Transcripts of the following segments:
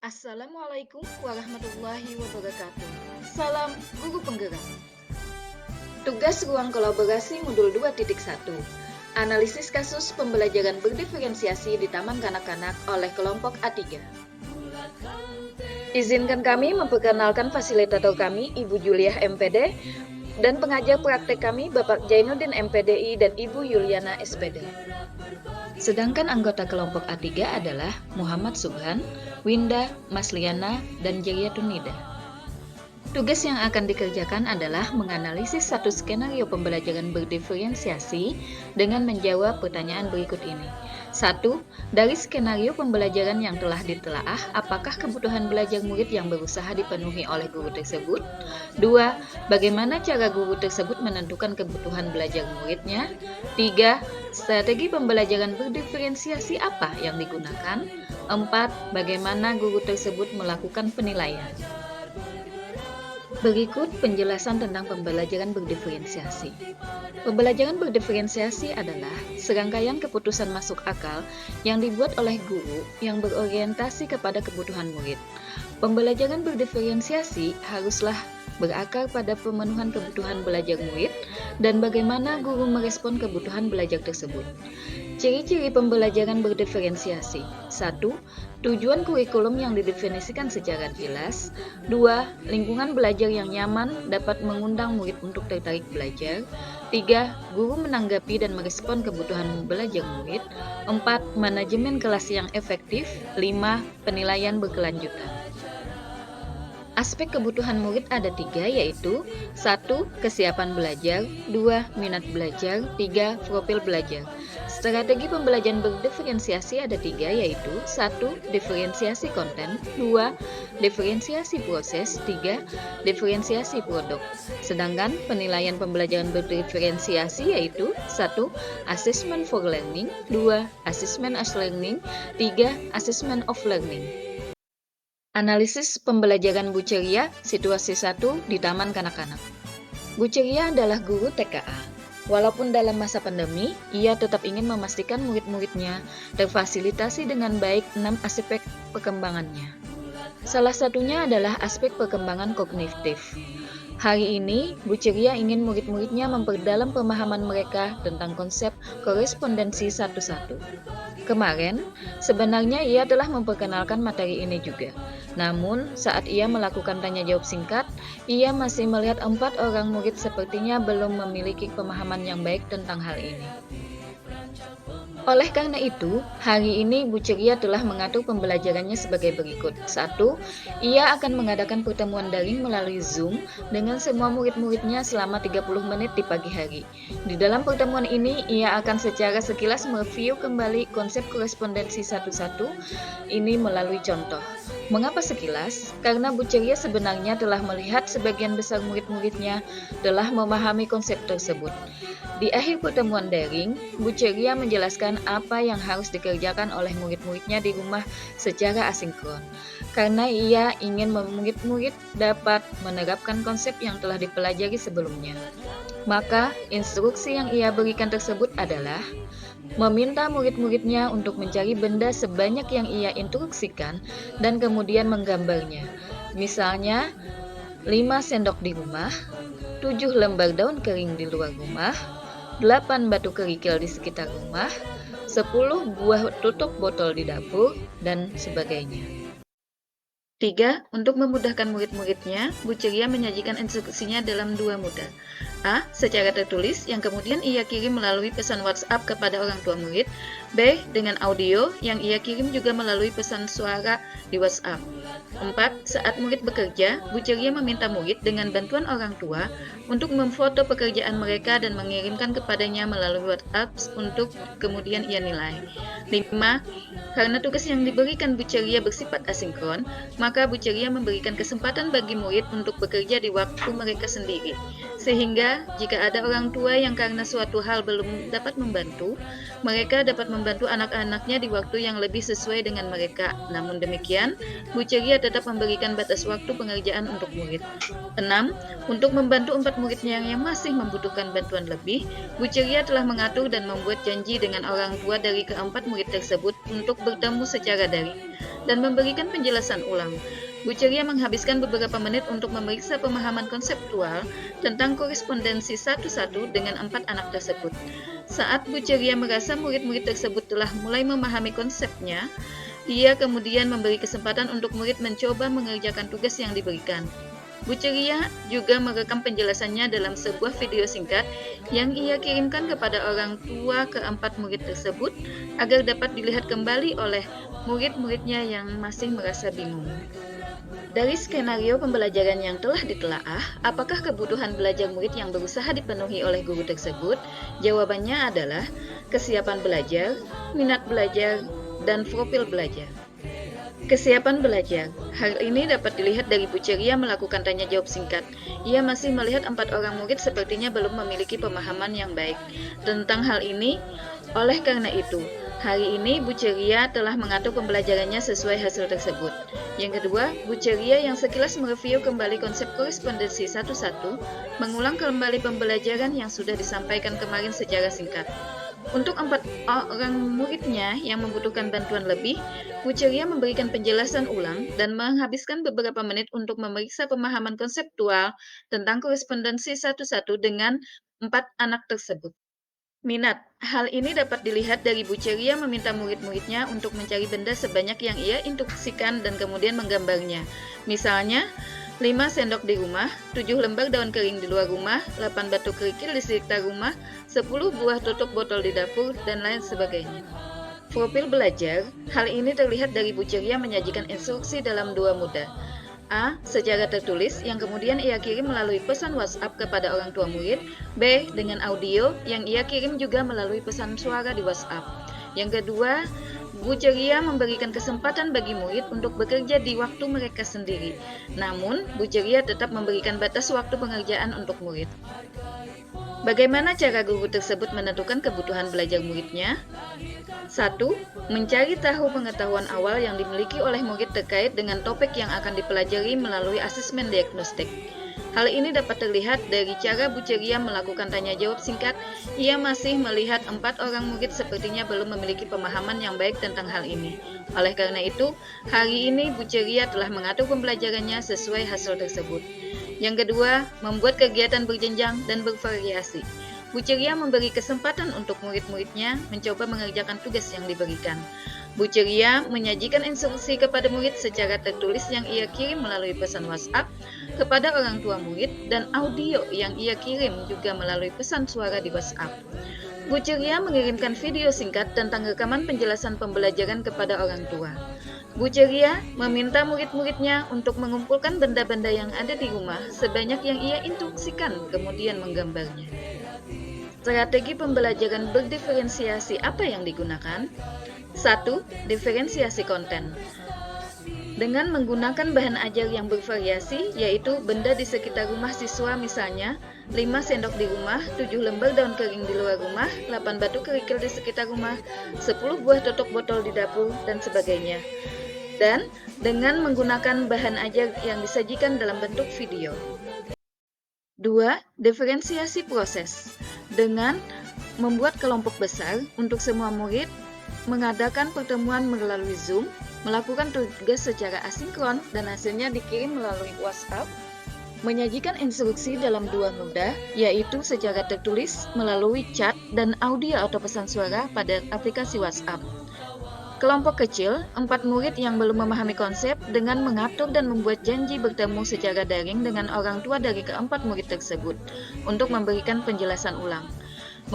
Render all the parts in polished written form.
Assalamualaikum warahmatullahi wabarakatuh. Salam Guru Penggerak. Tugas ruang kolaborasi modul 2.1. Analisis kasus pembelajaran berdiferensiasi di Taman Kanak-kanak oleh kelompok A3. Izinkan kami memperkenalkan fasilitator kami, Ibu Juliah MPD, dan pengajar praktek kami, Bapak Jainuddin MPDI dan Ibu Yuliana SPD. Sedangkan anggota kelompok A3 adalah Muhammad Subhan, Winda, Masliana, dan Jayatunida. Tugas yang akan dikerjakan adalah menganalisis satu skenario pembelajaran berdiferensiasi dengan menjawab pertanyaan berikut ini. 1. Dari skenario pembelajaran yang telah ditelaah, apakah kebutuhan belajar murid yang berusaha dipenuhi oleh guru tersebut? 2. Bagaimana cara guru tersebut menentukan kebutuhan belajar muridnya? 3. Strategi pembelajaran berdiferensiasi apa yang digunakan? 4. Bagaimana guru tersebut melakukan penilaian? Berikut penjelasan tentang pembelajaran berdiferensiasi. Pembelajaran berdiferensiasi adalah serangkaian keputusan masuk akal yang dibuat oleh guru yang berorientasi kepada kebutuhan murid. Pembelajaran berdiferensiasi haruslah berakar pada pemenuhan kebutuhan belajar murid dan bagaimana guru merespon kebutuhan belajar tersebut. Ciri-ciri pembelajaran berdiferensiasi. 1. Tujuan kurikulum yang didefinisikan secara jelas. 2. Lingkungan belajar yang nyaman dapat mengundang murid untuk tertarik belajar. 3. Guru menanggapi dan merespon kebutuhan belajar murid. 4. Manajemen kelas yang efektif. 5. Penilaian berkelanjutan. Aspek kebutuhan murid ada 3, yaitu 1. Kesiapan belajar, 2. Minat belajar, 3. Profil belajar. Strategi pembelajaran berdiferensiasi ada 3, yaitu 1. Diferensiasi konten, 2. Diferensiasi proses, 3. Diferensiasi produk. Sedangkan penilaian pembelajaran berdiferensiasi yaitu 1. Assessment for learning, 2. Assessment as learning, 3. Assessment of learning. Analisis pembelajaran Bu Ceria, situasi 1 di Taman Kanak-kanak. Bu Ceria adalah guru TKA. Walaupun dalam masa pandemi, ia tetap ingin memastikan murid-muridnya terfasilitasi dengan baik 6 aspek perkembangannya. Salah satunya adalah aspek perkembangan kognitif. Hari ini, Bu Ceria ingin murid-muridnya memperdalam pemahaman mereka tentang konsep korespondensi satu-satu. Kemarin, sebenarnya ia telah memperkenalkan materi ini juga. Namun, saat ia melakukan tanya jawab singkat, ia masih melihat 4 orang murid sepertinya belum memiliki pemahaman yang baik tentang hal ini. Oleh karena itu, hari ini Bu Ceria telah mengatur pembelajarannya sebagai berikut. 1. Ia akan mengadakan pertemuan daring melalui Zoom dengan semua murid-muridnya selama 30 menit di pagi hari. Di dalam pertemuan ini, ia akan secara sekilas mereview kembali konsep korespondensi satu-satu ini melalui contoh. Mengapa sekilas? Karena Bu Ceria sebenarnya telah melihat sebagian besar murid-muridnya telah memahami konsep tersebut. Di akhir pertemuan daring, Bu Ceria menjelaskan apa yang harus dikerjakan oleh murid-muridnya di rumah secara asinkron. Karena ia ingin murid-murid dapat menerapkan konsep yang telah dipelajari sebelumnya. Maka, instruksi yang ia berikan tersebut adalah meminta murid-muridnya untuk mencari benda sebanyak yang ia instruksikan dan kemudian menggambarnya. Misalnya, 5 sendok di rumah, 7 lembar daun kering di luar rumah, 8 batu kerikil di sekitar rumah, 10 buah tutup botol di dapur, dan sebagainya. 3. Untuk memudahkan murid-muridnya, Bu Ceria menyajikan instruksinya dalam 2 moda. A. Secara tertulis, yang kemudian ia kirim melalui pesan WhatsApp kepada orang tua murid. B. Dengan audio, yang ia kirim juga melalui pesan suara di WhatsApp. 4. Saat murid bekerja, Bu Ceria meminta murid dengan bantuan orang tua untuk memfoto pekerjaan mereka dan mengirimkan kepadanya melalui WhatsApp untuk kemudian ia nilai. 5. Karena tugas yang diberikan Bu Ceria bersifat asinkron, maka Bu Ceria memberikan kesempatan bagi murid untuk bekerja di waktu mereka sendiri. Sehingga, jika ada orang tua yang karena suatu hal belum dapat membantu, mereka dapat membantu anak-anaknya di waktu yang lebih sesuai dengan mereka. Namun demikian, Bu Ceria tetap memberikan batas waktu pengerjaan untuk murid. 6. Untuk membantu 4 muridnya yang masih membutuhkan bantuan lebih, Bu Ceria telah mengatur dan membuat janji dengan orang tua dari keempat murid tersebut untuk bertemu secara daring. dan memberikan penjelasan ulang. Bu Ceria menghabiskan beberapa menit untuk memeriksa pemahaman konseptual tentang korespondensi satu-satu dengan 4 anak tersebut. Saat Bu Ceria merasa murid-murid tersebut telah mulai memahami konsepnya, ia kemudian memberi kesempatan untuk murid mencoba mengerjakan tugas yang diberikan. Bu Ceria juga merekam penjelasannya dalam sebuah video singkat yang ia kirimkan kepada orang tua keempat murid tersebut agar dapat dilihat kembali oleh murid-muridnya yang masih merasa bingung. Dari skenario pembelajaran yang telah ditelaah, apakah kebutuhan belajar murid yang berusaha dipenuhi oleh guru tersebut? Jawabannya adalah kesiapan belajar, minat belajar, dan profil belajar. Kesiapan belajar. Hal ini dapat dilihat dari Bu Ceria melakukan tanya jawab singkat. Ia masih melihat 4 orang murid sepertinya belum memiliki pemahaman yang baik tentang hal ini. Oleh karena itu, hari ini Bu Ceria telah mengatur pembelajarannya sesuai hasil tersebut. Yang kedua, Bu Ceria yang sekilas mereview kembali konsep korespondensi satu-satu, mengulang kembali pembelajaran yang sudah disampaikan kemarin secara singkat. Untuk 4 orang muridnya yang membutuhkan bantuan lebih, Bu Ceria memberikan penjelasan ulang dan menghabiskan beberapa menit untuk memeriksa pemahaman konseptual tentang korespondensi satu-satu dengan 4 anak tersebut. Minat. Hal ini dapat dilihat dari Bu Ceria meminta murid-muridnya untuk mencari benda sebanyak yang ia instruksikan dan kemudian menggambarnya. Misalnya, 5 sendok di rumah, 7 lembar daun kering di luar rumah, 8 batu kerikil di sekitar rumah, 10 buah tutup botol di dapur, dan lain sebagainya. Profil belajar. Hal ini terlihat dari Bu Ceria menyajikan instruksi dalam 2 moda. A. Secara tertulis, yang kemudian ia kirim melalui pesan WhatsApp kepada orang tua murid. B. Dengan audio, yang ia kirim juga melalui pesan suara di WhatsApp. Yang kedua, Bu Ceria memberikan kesempatan bagi murid untuk bekerja di waktu mereka sendiri. Namun, Bu Ceria tetap memberikan batas waktu pengerjaan untuk murid. Bagaimana cara guru tersebut menentukan kebutuhan belajar muridnya? 1. Mencari tahu pengetahuan awal yang dimiliki oleh murid terkait dengan topik yang akan dipelajari melalui asesmen diagnostik. Hal ini dapat terlihat dari cara Bu Ceria melakukan tanya jawab singkat. Ia masih melihat 4 orang murid sepertinya belum memiliki pemahaman yang baik tentang hal ini. Oleh karena itu, hari ini Bu Ceria telah mengatur pembelajarannya sesuai hasil tersebut. Yang kedua, membuat kegiatan berjenjang dan bervariasi. Bu Ceria memberi kesempatan untuk murid-muridnya mencoba mengerjakan tugas yang diberikan. Bu Ceria menyajikan instruksi kepada murid secara tertulis yang ia kirim melalui pesan WhatsApp kepada orang tua murid dan audio yang ia kirim juga melalui pesan suara di WhatsApp. Bu Ceria mengirimkan video singkat tentang rekaman penjelasan pembelajaran kepada orang tua. Bu Ceria meminta murid-muridnya untuk mengumpulkan benda-benda yang ada di rumah sebanyak yang ia instruksikan, kemudian menggambarnya. Strategi pembelajaran berdiferensiasi apa yang digunakan? 1. Diferensiasi konten. Dengan menggunakan bahan ajar yang bervariasi, yaitu benda di sekitar rumah siswa misalnya, 5 sendok di rumah, 7 lembar daun kering di luar rumah, 8 batu kerikil di sekitar rumah, 10 buah tutup botol di dapur, dan sebagainya. Dan dengan menggunakan bahan ajar yang disajikan dalam bentuk video. 2. Diferensiasi proses. Dengan membuat kelompok besar untuk semua murid, mengadakan pertemuan melalui Zoom, melakukan tugas secara asinkron dan hasilnya dikirim melalui WhatsApp, menyajikan instruksi dalam 2 moda, yaitu secara tertulis melalui chat dan audio atau pesan suara pada aplikasi WhatsApp. Kelompok kecil, 4 murid yang belum memahami konsep dengan mengatur dan membuat janji bertemu secara daring dengan orang tua dari keempat murid tersebut untuk memberikan penjelasan ulang.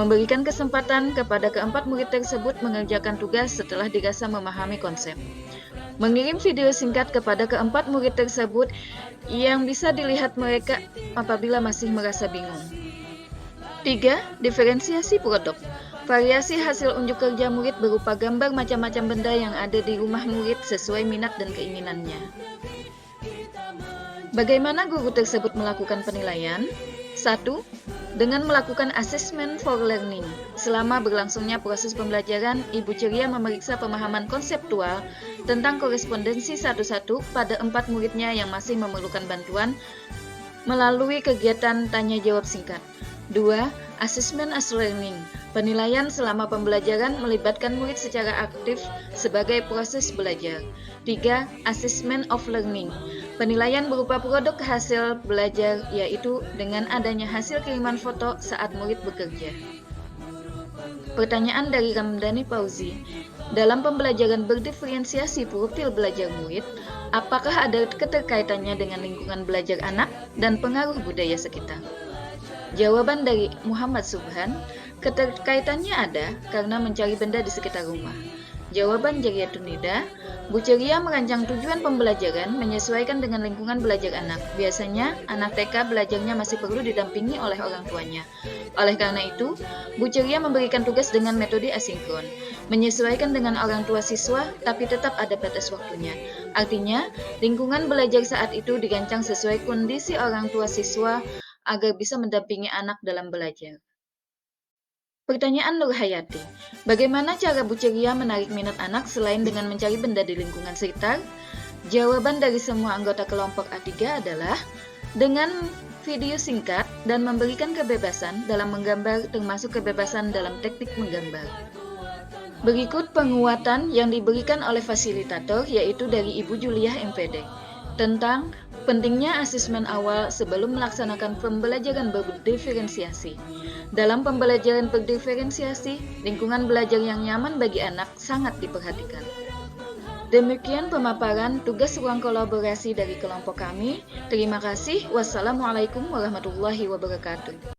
Memberikan kesempatan kepada keempat murid tersebut mengerjakan tugas setelah dirasa memahami konsep. Mengirim video singkat kepada keempat murid tersebut yang bisa dilihat mereka apabila masih merasa bingung. 3. Diferensiasi produk. Variasi hasil unjuk kerja murid berupa gambar macam-macam benda yang ada di rumah murid sesuai minat dan keinginannya. Bagaimana guru tersebut melakukan penilaian? 1. Dengan melakukan assessment for learning. Selama berlangsungnya proses pembelajaran, Ibu Ceria memeriksa pemahaman konseptual tentang korespondensi satu-satu pada 4 muridnya yang masih memerlukan bantuan melalui kegiatan tanya jawab singkat. 2. Assessment as learning. Penilaian selama pembelajaran melibatkan murid secara aktif sebagai proses belajar. 3. Assessment of learning. Penilaian berupa produk hasil belajar, yaitu dengan adanya hasil kiriman foto saat murid bekerja. Pertanyaan dari Ramdhani Fauzi. Dalam pembelajaran berdiferensiasi profil belajar murid, apakah ada keterkaitannya dengan lingkungan belajar anak dan pengaruh budaya sekitar? Jawaban dari Muhammad Subhan, keterkaitannya ada karena mencari benda di sekitar rumah. Jawaban Jariyatun Nida, Bu Ceria merancang tujuan pembelajaran menyesuaikan dengan lingkungan belajar anak. Biasanya, anak TK belajarnya masih perlu didampingi oleh orang tuanya. Oleh karena itu, Bu Ceria memberikan tugas dengan metode asinkron, menyesuaikan dengan orang tua siswa, tapi tetap ada batas waktunya. Artinya, lingkungan belajar saat itu dirancang sesuai kondisi orang tua siswa agar bisa mendampingi anak dalam belajar. Pertanyaan Nur Hayati, bagaimana cara Bu Ceria menarik minat anak selain dengan mencari benda di lingkungan sekitar? Jawaban dari semua anggota kelompok A3 adalah dengan video singkat dan memberikan kebebasan dalam menggambar, termasuk kebebasan dalam teknik menggambar. Berikut penguatan yang diberikan oleh fasilitator, yaitu dari Ibu Juliah MPD, tentang pentingnya asesmen awal sebelum melaksanakan pembelajaran berdiferensiasi. Dalam pembelajaran berdiferensiasi, lingkungan belajar yang nyaman bagi anak sangat diperhatikan. Demikian pemaparan tugas ruang kolaborasi dari kelompok kami. Terima kasih. Wassalamualaikum warahmatullahi wabarakatuh.